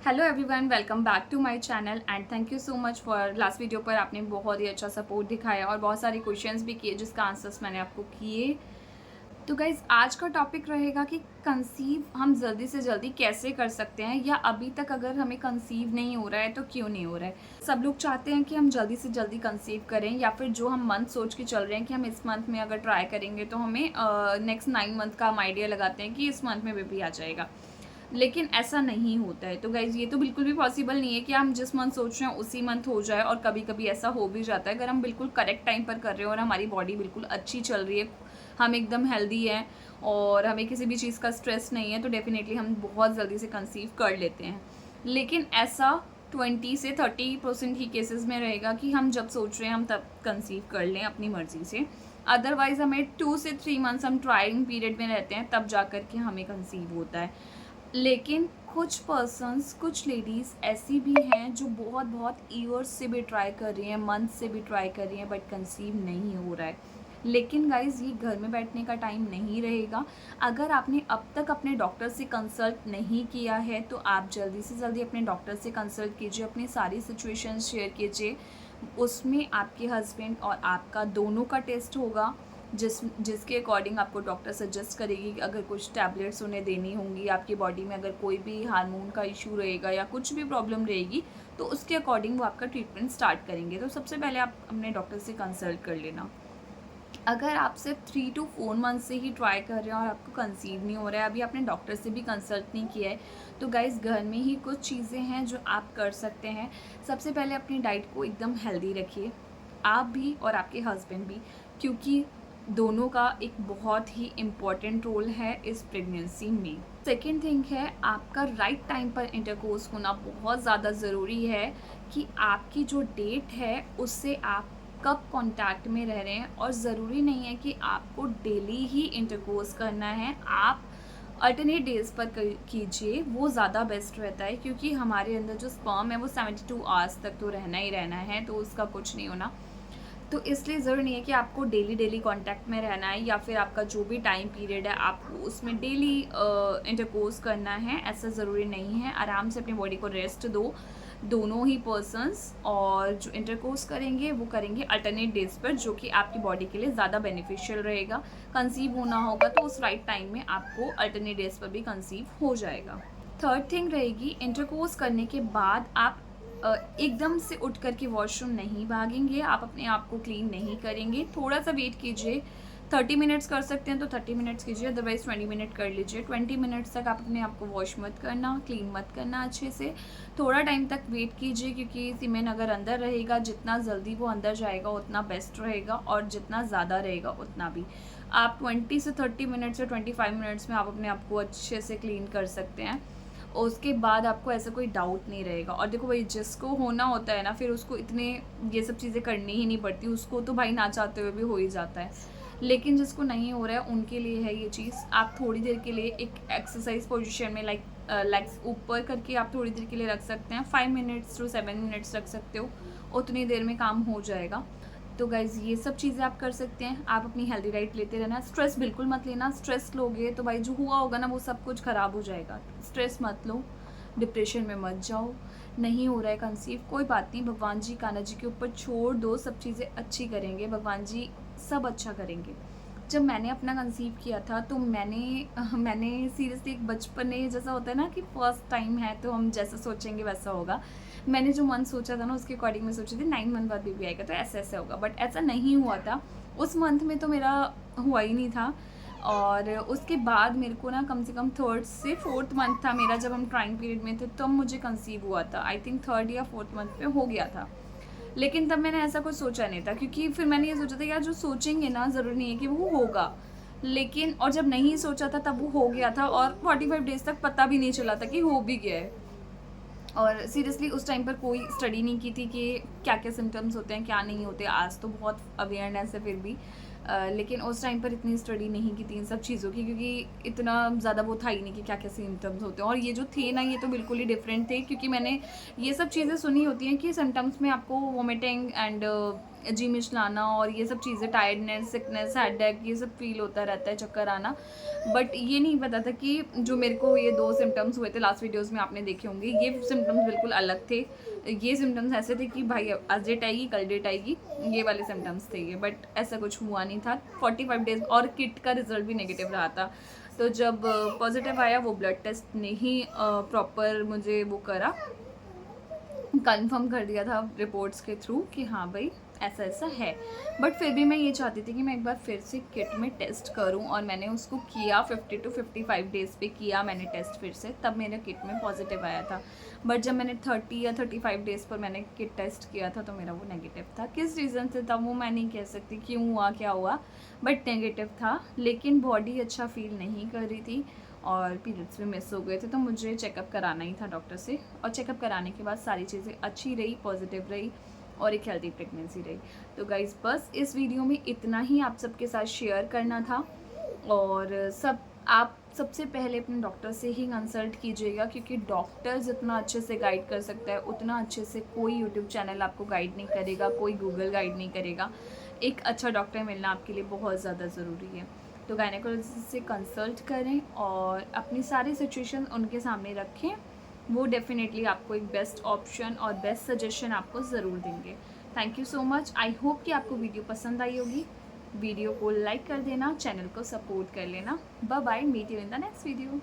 Hello everyone, welcome back to my channel and thank you so much for last video पर आपने बहुत ही अच्छा support दिखाया और बहुत सारे क्वेश्चंस भी किए जिसका आंसर्स मैंने आपको किए। तो गाइज आज का टॉपिक रहेगा कि कंसीव हम जल्दी से जल्दी कैसे कर सकते हैं, या अभी तक अगर हमें कंसीव नहीं हो रहा है तो क्यों नहीं हो रहा है। सब लोग चाहते हैं कि हम जल्दी से जल्दी कंसीव करें, या फिर जो हम मंथ सोच के चल रहे हैं कि हम इस मंथ में अगर ट्राई करेंगे तो हमें नेक्स्ट 9 मंथ का हम आइडिया लगाते हैं कि इस मंथ में बेबी आ जाएगा। लेकिन ऐसा नहीं होता है। तो गाइज़ ये तो बिल्कुल भी पॉसिबल नहीं है कि हम जिस मंथ सोच रहे हैं उसी मंथ हो जाए, और कभी कभी ऐसा हो भी जाता है। अगर हम बिल्कुल करेक्ट टाइम पर कर रहे हैं और हमारी बॉडी बिल्कुल अच्छी चल रही है, हम एकदम हेल्दी हैं और हमें किसी भी चीज़ का स्ट्रेस नहीं है, तो डेफिनेटली हम बहुत जल्दी से कंसीव कर लेते हैं। लेकिन ऐसा 20 से 30% ही केसेस में रहेगा कि हम जब सोच रहे हैं हम तब कंसीव कर लें अपनी मर्ज़ी से। अदरवाइज़ हमें 2 से 3 मंथ्स हम ट्राइंग पीरियड में रहते हैं, तब जा कर के हमें कंसीव होता है। लेकिन कुछ पर्सन्स, कुछ लेडीज़ ऐसी भी हैं जो बहुत बहुत ईयर्स से भी ट्राई कर रही हैं, मंथ से भी ट्राई कर रही हैं, बट कंसीव नहीं हो रहा है। लेकिन गाइज़ ये घर में बैठने का टाइम नहीं रहेगा। अगर आपने अब तक अपने डॉक्टर से कंसल्ट नहीं किया है तो आप जल्दी से जल्दी अपने डॉक्टर से कंसल्ट कीजिए, अपनी सारी सिचुएशन शेयर कीजिए। उसमें आपके हस्बैंड और आपका दोनों का टेस्ट होगा, जिसके अकॉर्डिंग आपको डॉक्टर सजेस्ट करेगी कि अगर कुछ टैबलेट्स उन्हें देनी होंगी, आपकी बॉडी में अगर कोई भी हार्मोन का इशू रहेगा या कुछ भी प्रॉब्लम रहेगी, तो उसके अकॉर्डिंग वो आपका ट्रीटमेंट स्टार्ट करेंगे। तो सबसे पहले आप अपने डॉक्टर से कंसल्ट कर लेना। अगर आप सिर्फ 3 to 4 मंथ से ही ट्राई कर रहे हैं और आपको कंसीव नहीं हो रहा है, अभी आपने डॉक्टर से भी कंसल्ट नहीं किया है, तो गाइस घर में ही कुछ चीज़ें हैं जो आप कर सकते हैं। सबसे पहले अपनी डाइट को एकदम हेल्दी रखिए, आप भी और आपके हस्बैंड भी, क्योंकि दोनों का एक बहुत ही इम्पॉर्टेंट रोल है इस प्रेगनेंसी में। सेकेंड थिंग है, आपका राइट टाइम पर इंटरकोर्स होना बहुत ज़्यादा ज़रूरी है, कि आपकी जो डेट है उससे आप कब कांटेक्ट में रह रहे हैं। और ज़रूरी नहीं है कि आपको डेली ही इंटरकोर्स करना है, आप अल्टरनेट डेज़ पर कीजिए, वो ज़्यादा बेस्ट रहता है, क्योंकि हमारे अंदर जो स्पर्म है वो 72 आवर्स तक तो रहना ही रहना है, तो उसका कुछ नहीं होना। तो इसलिए ज़रूरी नहीं है कि आपको डेली डेली कांटेक्ट में रहना है, या फिर आपका जो भी टाइम पीरियड है आपको उसमें डेली इंटरकोर्स करना है, ऐसा ज़रूरी नहीं है। आराम से अपनी बॉडी को रेस्ट दो, दोनों ही पर्सन्स, और जो इंटरकोर्स करेंगे वो करेंगे अल्टरनेट डेज पर, जो कि आपकी बॉडी के लिए ज़्यादा बेनिफिशियल रहेगा। कंसीव होना होगा तो उस राइट टाइम में आपको अल्टरनेट डेज पर भी कंसीव हो जाएगा। थर्ड थिंग रहेगी, इंटरकोर्स करने के बाद आप एकदम से उठ कर के वॉशरूम नहीं भागेंगे, आप अपने आप को क्लीन नहीं करेंगे, थोड़ा सा वेट कीजिए। 30 मिनट्स कर सकते हैं तो 30 मिनट्स कीजिए, अदरवाइज़ 20 मिनट कर लीजिए। 20 मिनट्स तक आप अपने आप को वॉश मत करना, क्लीन मत करना अच्छे से, थोड़ा टाइम तक वेट कीजिए, क्योंकि सीमेन अगर अंदर रहेगा, जितना जल्दी वो अंदर जाएगा उतना बेस्ट रहेगा, और जितना ज़्यादा रहेगा उतना भी। आप 20 से 30 मिनट्स या 25 मिनट्स में आप अपने आप को अच्छे से क्लीन कर सकते हैं। उसके बाद आपको ऐसा कोई डाउट नहीं रहेगा। और देखो भाई, जिसको होना होता है ना, फिर उसको इतने ये सब चीज़ें करनी ही नहीं पड़ती, उसको तो भाई ना चाहते हुए भी हो ही जाता है। लेकिन जिसको नहीं हो रहा है उनके लिए है ये चीज़। आप थोड़ी देर के लिए एक एक्सरसाइज पोजीशन में लेग्स ऊपर करके आप थोड़ी देर के लिए रख सकते हैं, 5 to 7 मिनट्स रख सकते हो, उतनी देर में काम हो जाएगा। तो गाइज़ ये सब चीज़ें आप कर सकते हैं। आप अपनी हेल्दी डाइट लेते रहना, स्ट्रेस बिल्कुल मत लेना। स्ट्रेस लोगे तो भाई जो हुआ होगा ना वो सब कुछ ख़राब हो जाएगा। स्ट्रेस मत लो, डिप्रेशन में मत जाओ। नहीं हो रहा है कंसीव, कोई बात नहीं, भगवान जी कान्हा जी के ऊपर छोड़ दो, सब चीज़ें अच्छी करेंगे, भगवान जी सब अच्छा करेंगे। जब मैंने अपना कंसीव किया था तो मैंने सीरियसली, एक बचपने जैसा होता है ना कि फर्स्ट टाइम है तो हम जैसा सोचेंगे वैसा होगा। मैंने जो मंथ सोचा था ना उसके अकॉर्डिंग मैं सोची थी 9 मंथ बाद बेबी आएगा तो ऐसा ऐसा होगा, बट ऐसा नहीं हुआ था। उस मंथ में तो मेरा हुआ ही नहीं था। और उसके बाद मेरे को ना कम से कम 3rd से 4th मंथ था मेरा, जब हम ट्राइंग पीरियड में थे तब मुझे कंसीव हुआ था। आई थिंक 3rd या 4th मंथ पे हो गया था। लेकिन तब मैंने ऐसा कुछ सोचा नहीं था, क्योंकि फिर मैंने ये सोचा था यार जो सोचेंगे ना ज़रूरी नहीं है कि वो होगा। लेकिन और जब नहीं सोचा था तब वो हो गया था, और 45 डेज़ तक पता भी नहीं चला था कि हो भी गया है। और सीरियसली उस टाइम पर कोई स्टडी नहीं की थी कि क्या क्या सिम्टम्स होते हैं क्या नहीं होते। आज तो बहुत अवेयरनेस है फिर भी, लेकिन उस टाइम पर इतनी स्टडी नहीं की थी इन सब चीज़ों की, क्योंकि इतना ज़्यादा वो था ही नहीं कि क्या क्या सिम्टम्स होते हैं। और ये जो थे ना, ये तो बिल्कुल ही डिफरेंट थे, क्योंकि मैंने ये सब चीज़ें सुनी होती हैं कि सिम्टम्स में आपको वोमिटिंग एंड जी मिचलाना और ये सब चीज़ें, टायर्डनेस, सिकनेस, हेडेक, ये सब फील होता रहता है, चक्कर आना। बट ये नहीं पता था कि जो मेरे को ये 2 सिम्पटम्स हुए थे लास्ट वीडियोज़ में आपने देखे होंगे, ये सिम्पटम्स बिल्कुल अलग थे। ये सिम्पटम्स ऐसे थे कि भाई आज डेट आएगी, कल डेट आएगी, ये वाले सिम्पटम्स थे ये। बट ऐसा कुछ हुआ नहीं था। 45 डेज़ और किट का रिज़ल्ट भी नेगेटिव रहा था। तो जब पॉज़िटिव आया, वो ब्लड टेस्ट ने ही प्रॉपर मुझे वो करा, कंफर्म कर दिया था रिपोर्ट्स के थ्रू कि हाँ भाई ऐसा ऐसा है। बट फिर भी मैं ये चाहती थी कि मैं एक बार फिर से किट में टेस्ट करूं, और मैंने उसको किया 50 to 55 डेज़ पे किया मैंने टेस्ट फिर से, तब मेरे किट में पॉजिटिव आया था। बट जब मैंने 30 या 35 डेज़ पर मैंने किट टेस्ट किया था तो मेरा वो नेगेटिव था। किस रीज़न से था वो मैं नहीं कह सकती क्यों हुआ क्या हुआ, बट नेगेटिव था। लेकिन बॉडी अच्छा फील नहीं कर रही थी और पीरियड्स भी मिस हो गए थे, तो मुझे चेकअप कराना ही था डॉक्टर से। और चेकअप कराने के बाद सारी चीज़ें अच्छी रही, पॉजिटिव रही और एक हेल्दी प्रेगनेंसी रही। तो गाइज़ बस इस वीडियो में इतना ही आप सबके साथ शेयर करना था। और आप सबसे पहले अपने डॉक्टर से ही कंसल्ट कीजिएगा, क्योंकि डॉक्टर जितना अच्छे से गाइड कर सकता है उतना अच्छे से कोई यूट्यूब चैनल आपको गाइड नहीं करेगा, कोई गूगल गाइड नहीं करेगा। एक अच्छा डॉक्टर मिलना आपके लिए बहुत ज़्यादा ज़रूरी है। तो गायनेकोलॉजिस्ट से कंसल्ट करें और अपनी सारी सिचुएशन उनके सामने रखें। वो डेफिनेटली आपको एक बेस्ट ऑप्शन और बेस्ट सजेशन आपको ज़रूर देंगे। Thank you so much. I hope कि आपको वीडियो पसंद आई होगी। वीडियो को लाइक कर देना, चैनल को सपोर्ट कर लेना। Bye bye, meet you in the next video.